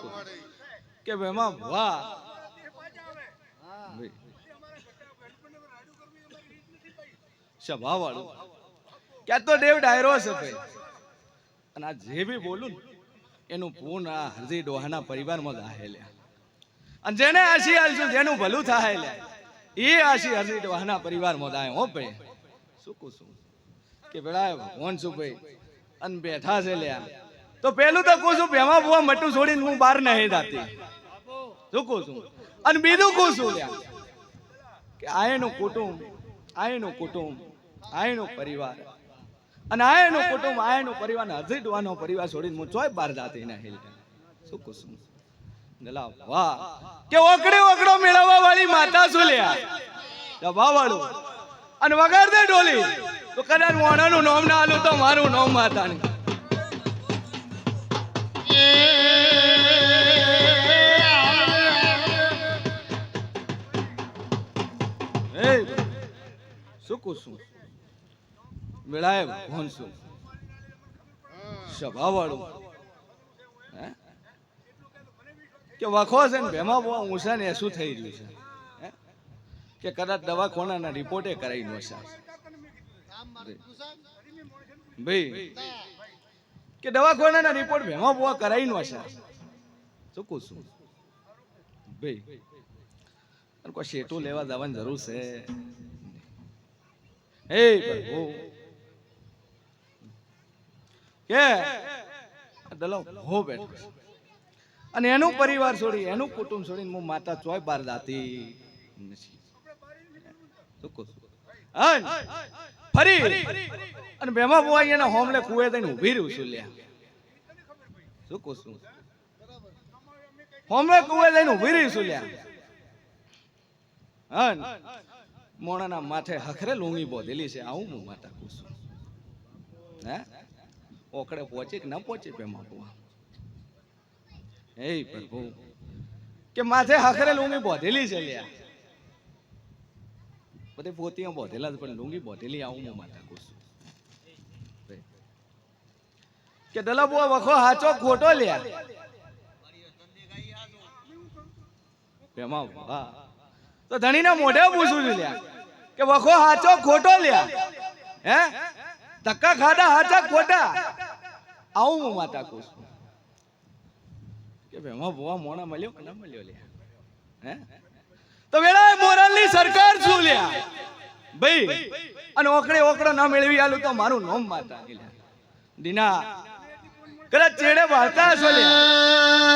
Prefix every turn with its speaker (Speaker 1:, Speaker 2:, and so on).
Speaker 1: છું કે ભેમા વાહ સભા વાળું ક્યાં તો દેવ ડાયરો છે ભાઈ. અને આ જે બી બોલું ને એનું પૂર્ણ આ હરજી ડોહાના પરિવારમાં ગાહે લે. અને જેને આશી આલશું જેનું ભલું થાય લે એ આશી હરજી ડોહાના પરિવારમાં ગાય. હો ભાઈ શું કહું છું કે પેલા ભગવાન શું ભાઈ અને બેઠા છે લ્યા. તો પેલું તો કહું છું ભેમા બુઆ મટું છોડીને હું બહાર નહીં જાતી. શું કહું છું. અને બીજું કહું છું લ્યા કે આયનું કુટુંબ આયનું કુટુંબ આયનું પરિવાર અને આયનું કુટુંબ આયનું પરિવાર હજી ડોહાનો પરિવાર છોડીને હું ચોય બહાર જાતી નહીં. શું કહું છું ગલા વાહ કે ઓકડે ઓકડો મેળવવા વાળી માતા શું લ્યા દબા વાળું અને વગર દે ડોલી તો કદાચ મોણાનું નામ ના આલું તો મારું નામ માતાની. શું કહું છું મેળાએ ભગવાન શું સભા વાળું કે વખો છે ને ભેમા બહુ ઊંચા ને શું થઈ રહ્યું છે કે કદાચ દવાખાનાના રિપોર્ટે કરાવી નો છે ભાઈ કે દવાખાનાના રિપોર્ટ ભેમા બહુ કરાવી નો છે. શું કહું છું ભાઈ કોઈ શેટું લેવા જવાની જરૂર છે. હે પ્રભુ કે દલો હો બેઠો અને એનું પરિવાર છોડી એનું કુટુંબ છોડીને હું માતા ચોય બહાર જાતી નથી. શું કહું છું ફરી અને ભેમા બુઆ એના હોમલે કુએ થઈને ઉભી રહ્યું છું લ્યા. શું કહું છું હોમલે કુએ થઈને ઉભી રહ્યું છું લ્યા. મોણાના માથે હખરે લુંગી બોધેલી છે. આવું હું માતા કહું છું. હે ઓકડે પહોંચે કે ન પહોંચે ભેમા બુઆ. હે પ્રભુ કે માથે હખરે લુંગી બોધેલી છે લ્યા. બધે પોતીઓ બોધેલા છે પણ લુંગી બોધેલી. આવું હું માતા કહું છું કે દલા બુઆ વખો હાચો ખોટો લ્યા. ભેમા બુઆ તો ધણીના મોઢે પૂછું છું લ્યા કે વખો હાચો ખોટો લ્યા. હે ધક્કા ખાધા હાચા ખોટા. આવું હું માતા કહું છું કે ભેમા બુઆ મોણા મળ્યો કે ના મળ્યો લ્યા. હે તો વેળા મોરલની સરકાર શું લ્યા ભાઈ. અને ઓકડે ઓકડો ના મેળવી આલું તો મારું નામ માતા દીના કદાચ ચેડે વાળતા હશો લ્યા.